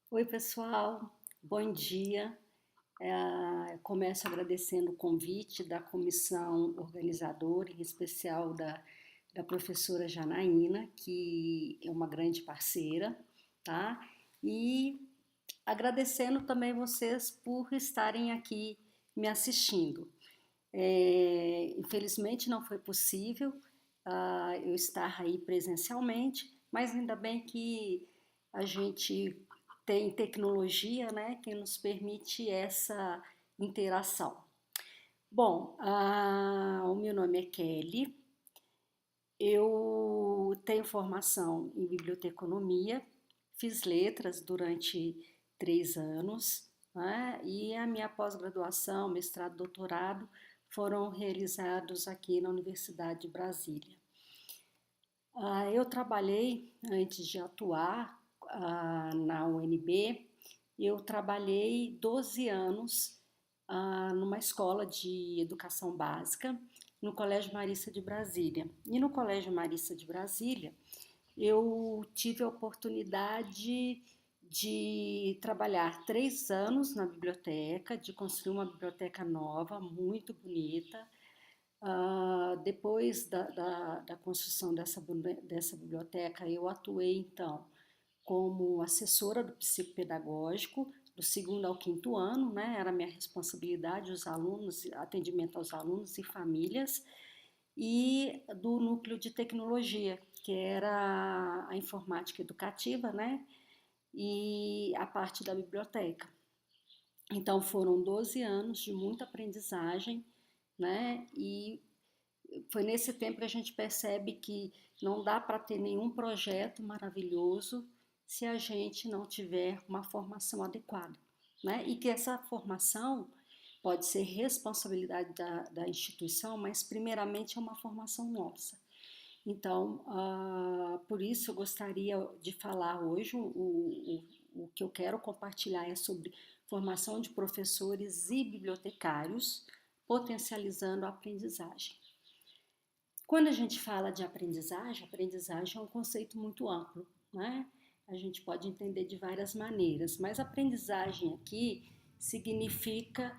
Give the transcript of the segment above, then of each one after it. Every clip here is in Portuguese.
Oi, pessoal, bom dia. Começo agradecendo o convite da comissão organizadora, em especial da professora Janaína, que é uma grande parceira, tá? E agradecendo também vocês por estarem aqui me assistindo. Infelizmente não foi possível eu estar aí presencialmente, mas ainda bem que a gente tem tecnologia, né, que nos permite essa interação. Bom, o meu nome é Kelly, eu tenho formação em biblioteconomia, fiz letras durante 3 anos, né? E a minha pós-graduação, mestrado, doutorado foram realizados aqui na Universidade de Brasília. Eu trabalhei, antes de atuar na UNB, eu trabalhei 12 anos numa escola de educação básica, no Colégio Marista de Brasília. E no Colégio Marista de Brasília, eu tive a oportunidade de trabalhar 3 anos na biblioteca, de construir uma biblioteca nova, muito bonita. Depois da construção dessa biblioteca, eu atuei então como assessora do psicopedagógico, do segundo ao quinto ano, né? Era minha responsabilidade, os alunos, atendimento aos alunos e famílias, e do núcleo de tecnologia, que era a informática educativa, né? E a parte da biblioteca. Então foram 12 anos de muita aprendizagem, né? E foi nesse tempo que a gente percebe que não dá para ter nenhum projeto maravilhoso se a gente não tiver uma formação adequada, né? E que essa formação pode ser responsabilidade da instituição, mas primeiramente é uma formação nossa. Então, por isso eu gostaria de falar hoje, o que eu quero compartilhar é sobre formação de professores e bibliotecários, potencializando a aprendizagem. Quando a gente fala de aprendizagem é um conceito muito amplo, né? A gente pode entender de várias maneiras, mas aprendizagem aqui significa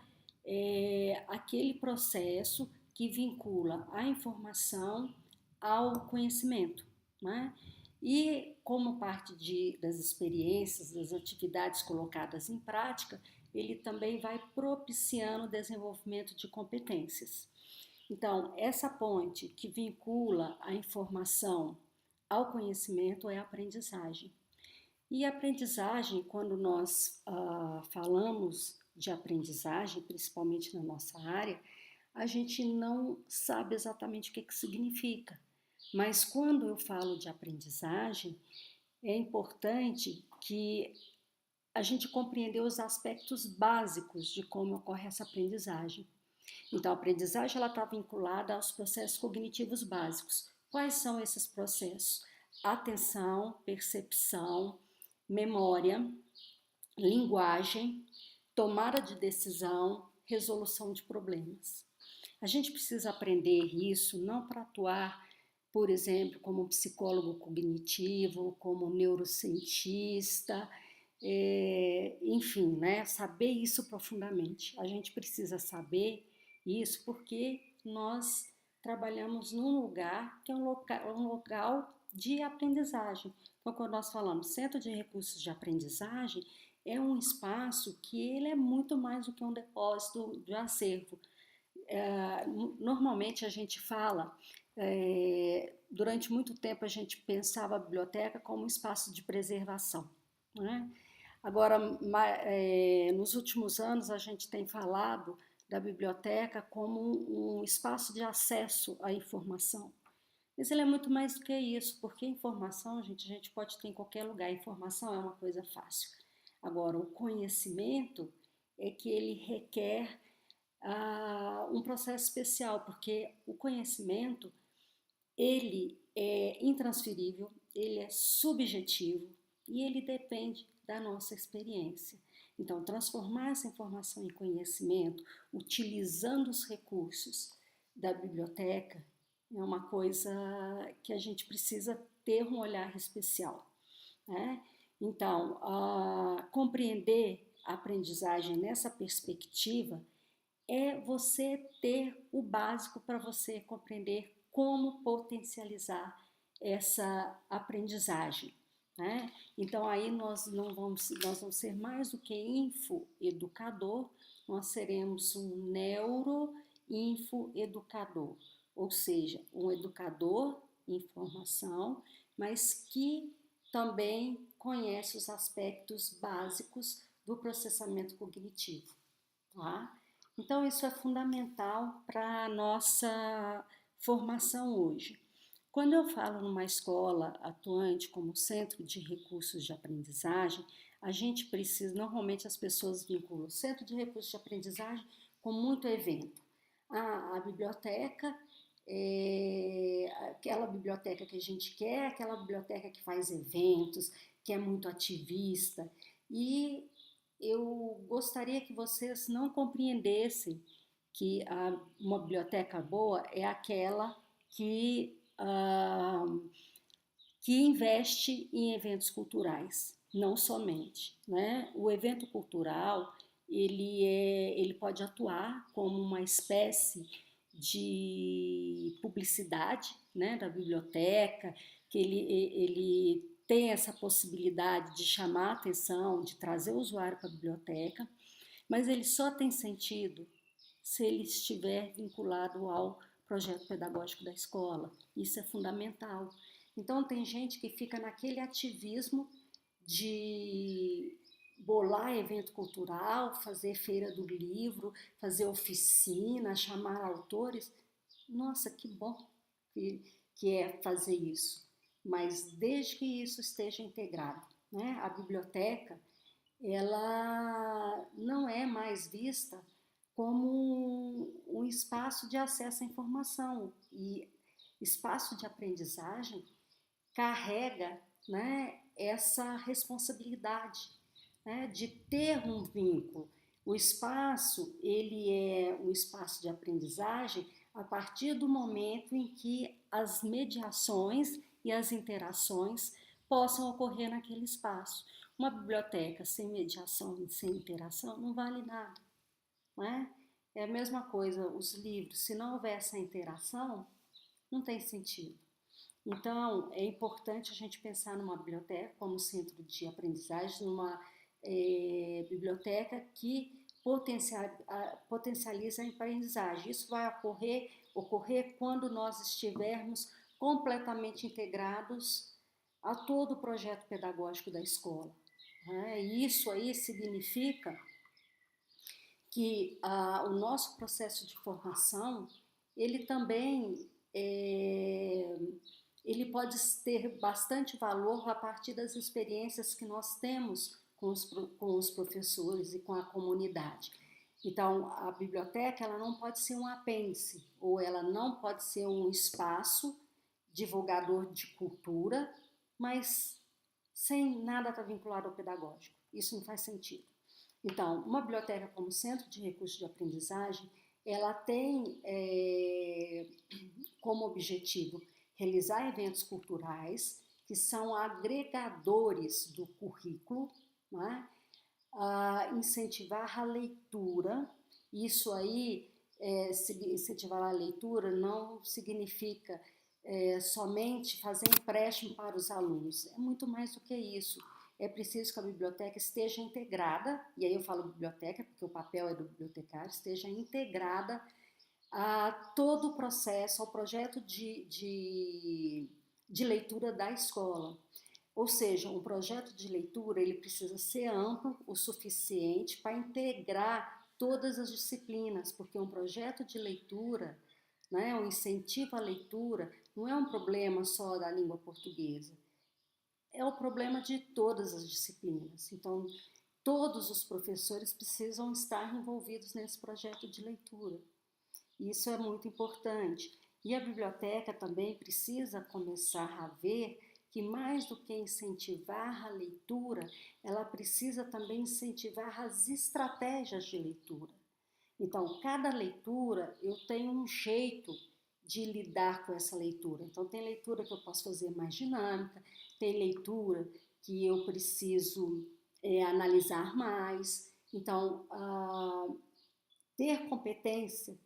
aquele processo que vincula a informação ao conhecimento, né? E como parte das experiências, das atividades colocadas em prática, ele também vai propiciando o desenvolvimento de competências. Então, essa ponte que vincula a informação ao conhecimento é a aprendizagem. E a aprendizagem, quando nós falamos de aprendizagem, principalmente na nossa área, a gente não sabe exatamente o que significa. Mas quando eu falo de aprendizagem, é importante que a gente compreenda os aspectos básicos de como ocorre essa aprendizagem. Então, a aprendizagem está vinculada aos processos cognitivos básicos. Quais são esses processos? Atenção, percepção, memória, linguagem, tomada de decisão, resolução de problemas. A gente precisa aprender isso não para atuar, por exemplo, como psicólogo cognitivo, como neurocientista, enfim, né? Saber isso profundamente. A gente precisa saber isso porque nós trabalhamos num lugar que é um local de aprendizagem. Então, quando nós falamos Centro de Recursos de Aprendizagem, é um espaço que ele é muito mais do que um depósito de acervo. Normalmente a gente fala, durante muito tempo a gente pensava a biblioteca como um espaço de preservação, né? Agora, nos últimos anos a gente tem falado da biblioteca como um espaço de acesso à informação. Mas ele é muito mais do que isso, porque informação, gente, a gente pode ter em qualquer lugar. Informação é uma coisa fácil. Agora, o conhecimento é que ele requer um processo especial, porque o conhecimento, ele é intransferível, ele é subjetivo e ele depende da nossa experiência. Então, transformar essa informação em conhecimento, utilizando os recursos da biblioteca, é uma coisa que a gente precisa ter um olhar especial, né? Então, compreender a aprendizagem nessa perspectiva é você ter o básico para você compreender como potencializar essa aprendizagem, né? Então aí nós vamos ser mais do que infoeducador, nós seremos um neuroinfoeducador, ou seja, um educador em formação, mas que também conhece os aspectos básicos do processamento cognitivo, tá? Então, isso é fundamental para a nossa formação hoje. Quando eu falo numa escola atuante como centro de recursos de aprendizagem, a gente precisa, normalmente as pessoas vinculam o centro de recursos de aprendizagem com muito evento. A biblioteca é aquela biblioteca que a gente quer, aquela biblioteca que faz eventos, que é muito ativista. E eu gostaria que vocês não compreendessem que uma biblioteca boa é aquela que investe em eventos culturais, não somente, né? O evento cultural ele pode atuar como uma espécie de publicidade, né, da biblioteca, que ele tem essa possibilidade de chamar a atenção, de trazer o usuário para a biblioteca, mas ele só tem sentido se ele estiver vinculado ao projeto pedagógico da escola. Isso é fundamental. Então, tem gente que fica naquele ativismo de bolar evento cultural, fazer feira do livro, fazer oficina, chamar autores. Nossa, que bom que, que é fazer isso. Mas desde que isso esteja integrado, né? A biblioteca, ela não é mais vista como um espaço de acesso à informação, e espaço de aprendizagem carrega, né, essa responsabilidade, né, de ter um vínculo. O espaço, ele é um espaço de aprendizagem a partir do momento em que as mediações e as interações possam ocorrer naquele espaço. Uma biblioteca sem mediação e sem interação não vale nada, não é? É a mesma coisa os livros, se não houver essa interação, não tem sentido. Então, é importante a gente pensar numa biblioteca como centro de aprendizagem, numa biblioteca que potencializa a aprendizagem. Isso vai ocorrer quando nós estivermos completamente integrados a todo o projeto pedagógico da escola, né? E isso aí significa que o nosso processo de formação, ele também ele pode ter bastante valor a partir das experiências que nós temos com os professores e com a comunidade. Então, a biblioteca ela não pode ser um apêndice, ou ela não pode ser um espaço divulgador de cultura, mas sem nada estar vinculado ao pedagógico. Isso não faz sentido. Então, uma biblioteca como centro de recursos de aprendizagem, ela tem como objetivo realizar eventos culturais que são agregadores do currículo, né? Incentivar a leitura. Isso aí, incentivar a leitura não significa somente fazer empréstimo para os alunos. É muito mais do que isso. É preciso que a biblioteca esteja integrada, e aí eu falo biblioteca porque o papel é do bibliotecário, esteja integrada a todo o processo, ao projeto de leitura da escola. Ou seja, um projeto de leitura ele precisa ser amplo o suficiente para integrar todas as disciplinas, porque um projeto de leitura, né, um incentivo à leitura, não é um problema só da língua portuguesa, é o problema de todas as disciplinas. Então, todos os professores precisam estar envolvidos nesse projeto de leitura. Isso é muito importante. E a biblioteca também precisa começar a ver que mais do que incentivar a leitura, ela precisa também incentivar as estratégias de leitura. Então, cada leitura eu tenho um jeito de lidar com essa leitura. Então, tem leitura que eu posso fazer mais dinâmica, tem leitura que eu preciso analisar mais. Então, ter competência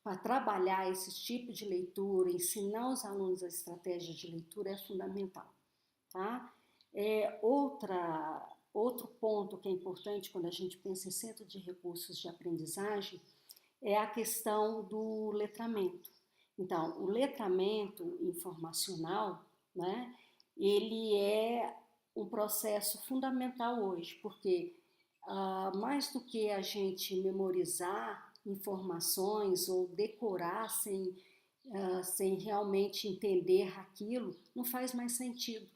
para trabalhar esse tipo de leitura, ensinar os alunos a estratégia de leitura é fundamental, tá? Outro ponto que é importante quando a gente pensa em centro de recursos de aprendizagem é a questão do letramento. Então, o letramento informacional, né, ele é um processo fundamental hoje, porque mais do que a gente memorizar informações ou decorar sem realmente entender aquilo, não faz mais sentido,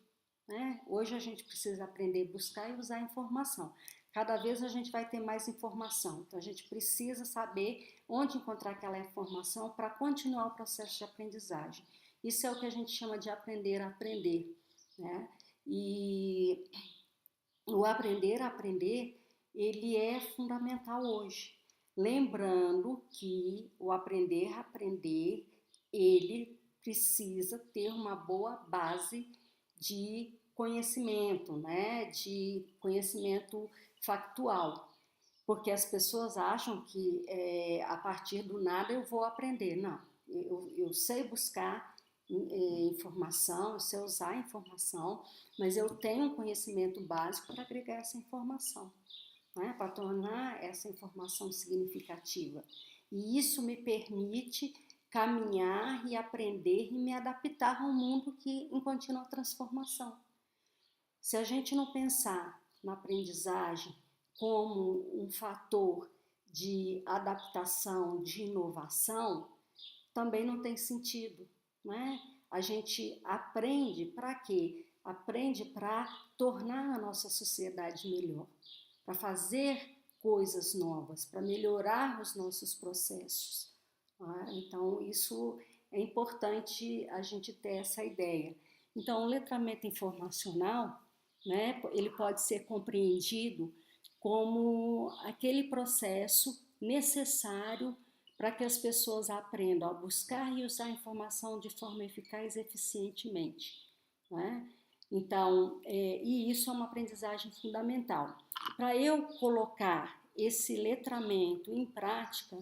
né? Hoje a gente precisa aprender a buscar e usar a informação. Cada vez a gente vai ter mais informação, então a gente precisa saber onde encontrar aquela informação para continuar o processo de aprendizagem. Isso é o que a gente chama de aprender a aprender, né? E o aprender a aprender, ele é fundamental hoje. Lembrando que o aprender a aprender, ele precisa ter uma boa base de conhecimento, né? De conhecimento factual. Porque as pessoas acham que a partir do nada eu vou aprender. Não, eu sei buscar informação, eu sei usar a informação, mas eu tenho um conhecimento básico para agregar essa informação, né? Para tornar essa informação significativa. E isso me permite caminhar e aprender e me adaptar a um mundo que em contínua transformação. Se a gente não pensar na aprendizagem como um fator de adaptação, de inovação, também não tem sentido, né? A gente aprende para quê? Aprende para tornar a nossa sociedade melhor, para fazer coisas novas, para melhorar os nossos processos. Tá? Então, isso é importante a gente ter essa ideia. Então, o letramento informacional, né, ele pode ser compreendido como aquele processo necessário para que as pessoas aprendam a buscar e usar a informação de forma eficaz e eficientemente, né? Então, e isso é uma aprendizagem fundamental. Para eu colocar esse letramento em prática,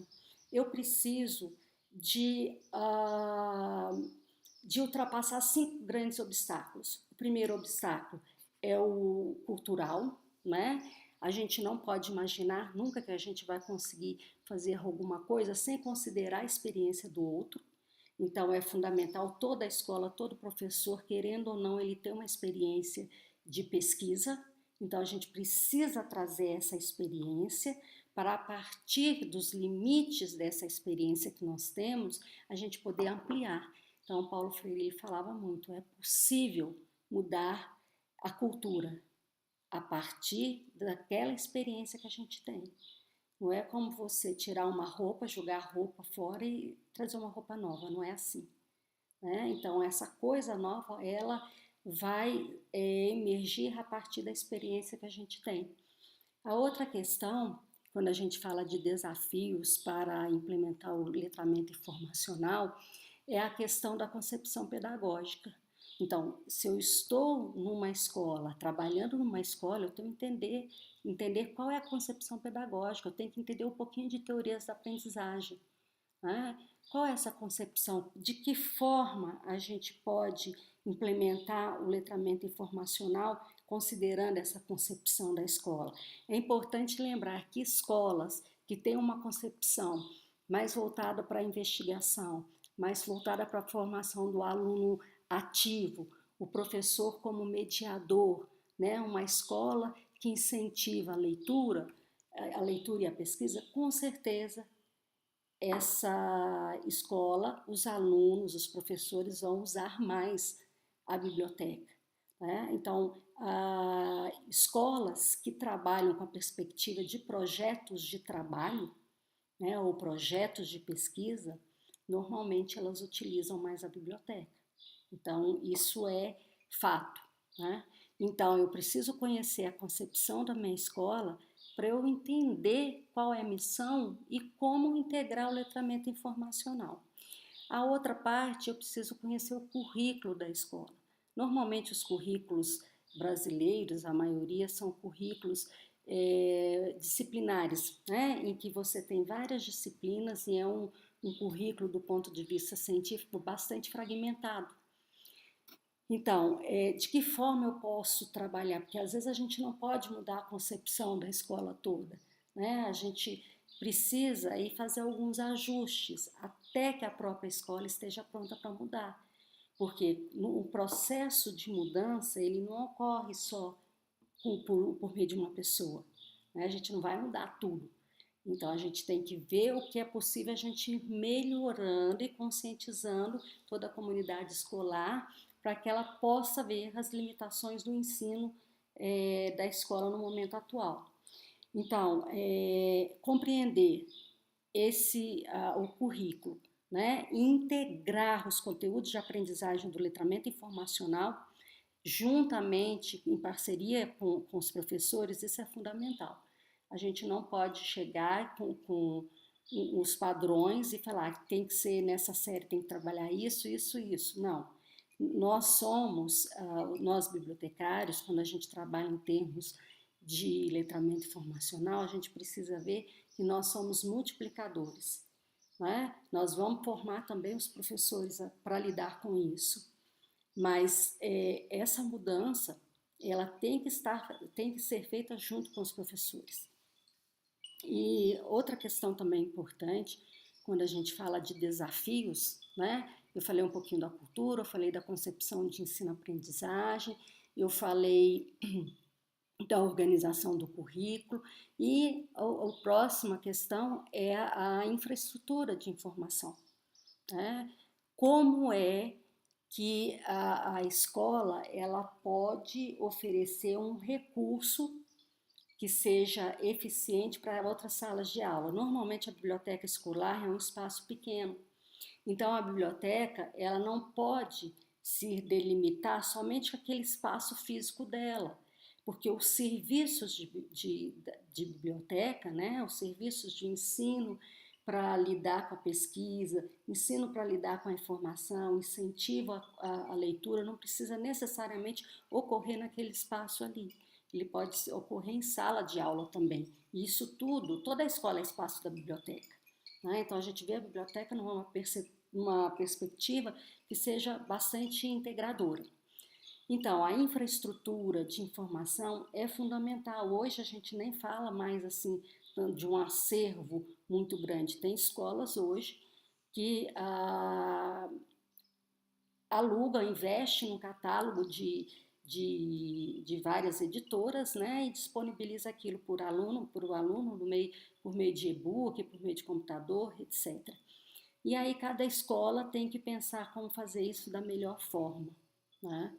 eu preciso de ultrapassar 5 grandes obstáculos. O primeiro obstáculo é o cultural, né? A gente não pode imaginar nunca que a gente vai conseguir fazer alguma coisa sem considerar a experiência do outro. Então é fundamental toda a escola, todo professor, querendo ou não, ele ter uma experiência de pesquisa. Então a gente precisa trazer essa experiência para, a partir dos limites dessa experiência que nós temos, a gente poder ampliar. Então Paulo Freire falava muito, é possível mudar a cultura a partir daquela experiência que a gente tem. Não é como você tirar uma roupa, jogar a roupa fora e trazer uma roupa nova, não é assim, né? Então essa coisa nova, ela vai emergir a partir da experiência que a gente tem. A outra questão, quando a gente fala de desafios para implementar o letramento informacional, é a questão da concepção pedagógica. Então, se eu estou numa escola, trabalhando numa escola, eu tenho que entender qual é a concepção pedagógica, eu tenho que entender um pouquinho de teorias da aprendizagem, né? Qual é essa concepção? De que forma a gente pode implementar o letramento informacional considerando essa concepção da escola? É importante lembrar que escolas que têm uma concepção mais voltada para a investigação, mais voltada para a formação do aluno ativo, o professor como mediador, né? Uma escola que incentiva a leitura e a pesquisa, com certeza essa escola, os alunos, os professores vão usar mais a biblioteca, né? Então, escolas que trabalham com a perspectiva de projetos de trabalho, né, ou projetos de pesquisa, normalmente elas utilizam mais a biblioteca. Então, isso é fato, né? Então, eu preciso conhecer a concepção da minha escola para eu entender qual é a missão e como integrar o letramento informacional. A outra parte, eu preciso conhecer o currículo da escola. Normalmente, os currículos brasileiros, a maioria são currículos disciplinares, né? Em que você tem várias disciplinas e é um currículo do ponto de vista científico bastante fragmentado. Então, de que forma eu posso trabalhar? Porque às vezes a gente não pode mudar a concepção da escola toda, né? A gente precisa aí fazer alguns ajustes até que a própria escola esteja pronta para mudar. Porque o processo de mudança, ele não ocorre só por meio de uma pessoa, né? A gente não vai mudar tudo. Então, a gente tem que ver o que é possível a gente ir melhorando e conscientizando toda a comunidade escolar para que ela possa ver as limitações do ensino da escola no momento atual. Então, compreender o currículo, né, e integrar os conteúdos de aprendizagem do letramento informacional juntamente, em parceria com os professores, isso é fundamental. A gente não pode chegar com os padrões e falar que tem que ser nessa série, tem que trabalhar isso, isso, isso. Não. Nós bibliotecários, quando a gente trabalha em termos de letramento informacional, a gente precisa ver que nós somos multiplicadores. Não é? Nós vamos formar também os professores para lidar com isso. Mas essa mudança, ela tem que ser feita junto com os professores. E outra questão também importante, quando a gente fala de desafios, né? Eu falei um pouquinho da cultura, eu falei da concepção de ensino-aprendizagem, eu falei da organização do currículo e a próxima questão é a infraestrutura de informação, né? Como é que a escola ela pode oferecer um recurso que seja eficiente para outras salas de aula. Normalmente a biblioteca escolar é um espaço pequeno, então a biblioteca ela não pode se delimitar somente aquele espaço físico dela, porque os serviços de biblioteca, né, os serviços de ensino para lidar com a pesquisa, ensino para lidar com a informação, incentivo à leitura, não precisa necessariamente ocorrer naquele espaço ali. Ele pode ocorrer em sala de aula também. E isso tudo, toda a escola é espaço da biblioteca, né? Então a gente vê a biblioteca numa perspectiva que seja bastante integradora. Então, a infraestrutura de informação é fundamental. Hoje a gente nem fala mais assim de um acervo muito grande. Tem escolas hoje que alugam, investem no catálogo de várias editoras, né, e disponibiliza aquilo por aluno, por meio de e-book, por meio de computador, etc. E aí cada escola tem que pensar como fazer isso da melhor forma, né?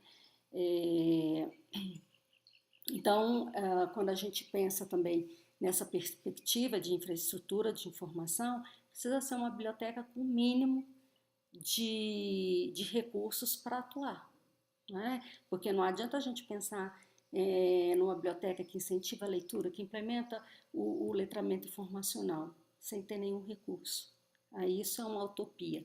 Então, quando a gente pensa também nessa perspectiva de infraestrutura de informação, precisa ser uma biblioteca com o mínimo de recursos para atuar, né? Porque não adianta a gente pensar numa biblioteca que incentiva a leitura, que implementa o letramento informacional, sem ter nenhum recurso. Aí isso é uma utopia.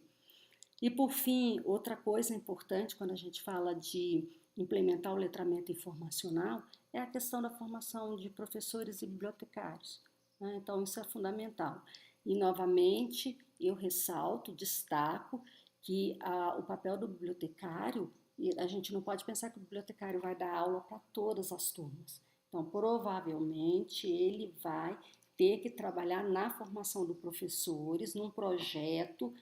E por fim, outra coisa importante quando a gente fala de implementar o letramento informacional é a questão da formação de professores e bibliotecários, né? Então isso é fundamental. E novamente eu ressalto, destaco que o papel do bibliotecário, a gente não pode pensar que o bibliotecário vai dar aula para todas as turmas. Então provavelmente ele vai ter que trabalhar na formação dos professores, num projeto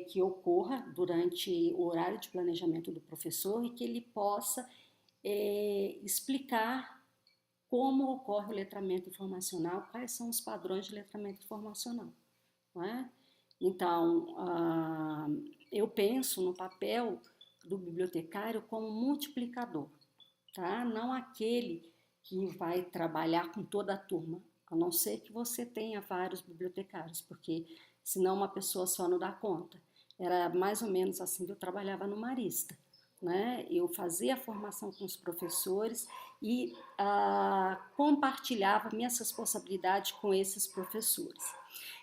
que ocorra durante o horário de planejamento do professor e que ele possa explicar como ocorre o letramento informacional, quais são os padrões de letramento informacional, não é? Então, eu penso no papel do bibliotecário como multiplicador, tá? Não aquele que vai trabalhar com toda a turma, a não ser que você tenha vários bibliotecários, porque senão uma pessoa só não dá conta. Era mais ou menos assim que eu trabalhava no Marista, né? Eu fazia a formação com os professores e compartilhava minhas responsabilidades com esses professores.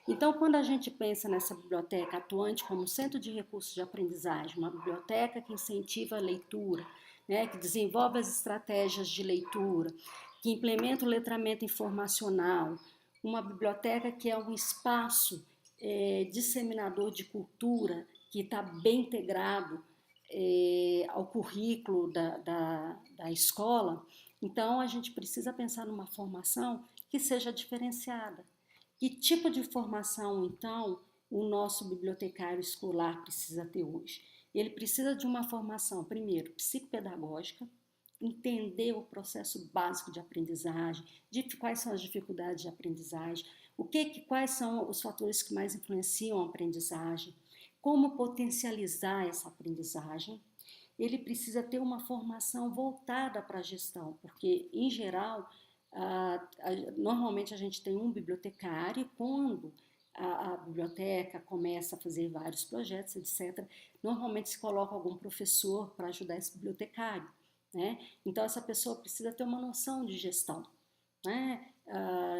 Então, quando a gente pensa nessa biblioteca atuante como centro de recursos de aprendizagem, uma biblioteca que incentiva a leitura, né, que desenvolve as estratégias de leitura, que implementa o letramento informacional, uma biblioteca que é um espaço disseminador de cultura, que está bem integrado ao currículo da escola. Então, a gente precisa pensar numa formação que seja diferenciada. Que tipo de formação, então, o nosso bibliotecário escolar precisa ter hoje? Ele precisa de uma formação, primeiro, psicopedagógica, entender o processo básico de aprendizagem, de quais são as dificuldades de aprendizagem, quais são os fatores que mais influenciam a aprendizagem, como potencializar essa aprendizagem. Ele precisa ter uma formação voltada para a gestão, porque, em geral, normalmente a gente tem um bibliotecário e quando a biblioteca começa a fazer vários projetos, etc., normalmente se coloca algum professor para ajudar esse bibliotecário, né? Então, essa pessoa precisa ter uma noção de gestão, né?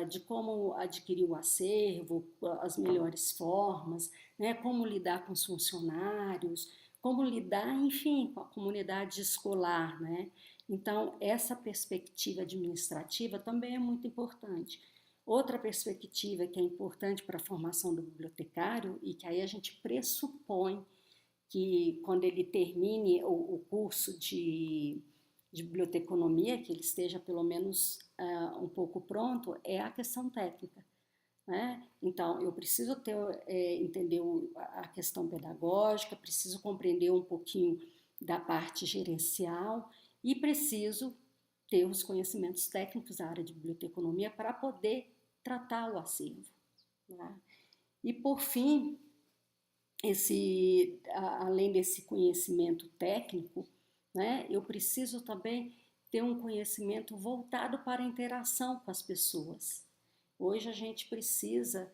De como adquirir o acervo, as melhores formas, né? Como lidar com os funcionários, como lidar, enfim, com a comunidade escolar, né? Então, essa perspectiva administrativa também é muito importante. Outra perspectiva que é importante para a formação do bibliotecário e que aí a gente pressupõe que quando ele termine o curso de biblioteconomia, que ele esteja pelo menos um pouco pronto, é a questão técnica, né? Então, eu preciso entender a questão pedagógica, preciso compreender um pouquinho da parte gerencial e preciso ter os conhecimentos técnicos da área de biblioteconomia para poder tratar o acervo, né? E, por fim, além desse conhecimento técnico, né, eu preciso também ter um conhecimento voltado para a interação com as pessoas. Hoje a gente precisa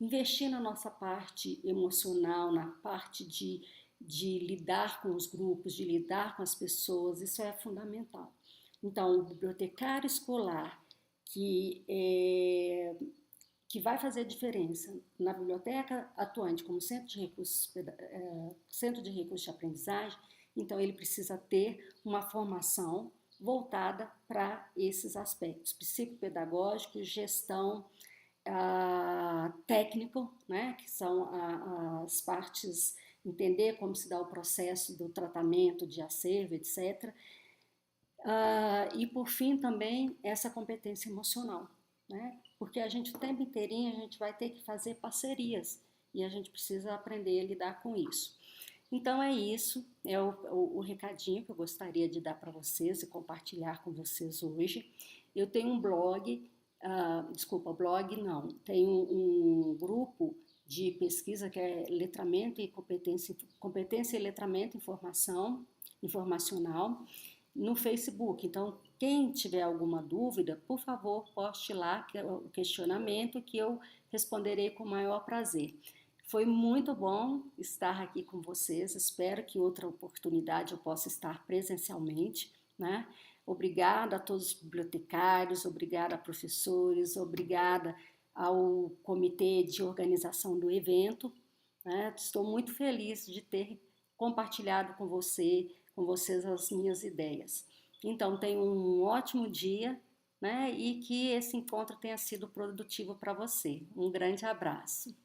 investir na nossa parte emocional, na parte de lidar com os grupos, de lidar com as pessoas, isso é fundamental. Então, o bibliotecário escolar que vai fazer diferença na biblioteca atuante como centro de recursos de aprendizagem, então ele precisa ter uma formação voltada para esses aspectos psicopedagógicos, gestão, técnico, né, que são as partes, entender como se dá o processo do tratamento de acervo, etc. E por fim também essa competência emocional, né? Porque a gente o tempo inteirinho a gente vai ter que fazer parcerias e a gente precisa aprender a lidar com isso. Então é isso, é o recadinho que eu gostaria de dar para vocês e compartilhar com vocês hoje. Eu tenho um blog, blog não, tenho um grupo de pesquisa que é letramento e competência e letramento informacional no Facebook. Então, quem tiver alguma dúvida, por favor, poste lá o questionamento que eu responderei com o maior prazer. Foi muito bom estar aqui com vocês, espero que outra oportunidade eu possa estar presencialmente, né? Obrigada a todos os bibliotecários, obrigada a professores, obrigada ao comitê de organização do evento, né? Estou muito feliz de ter compartilhado com vocês as minhas ideias. Então, tenham um ótimo dia, né? E que esse encontro tenha sido produtivo para você. Um grande abraço.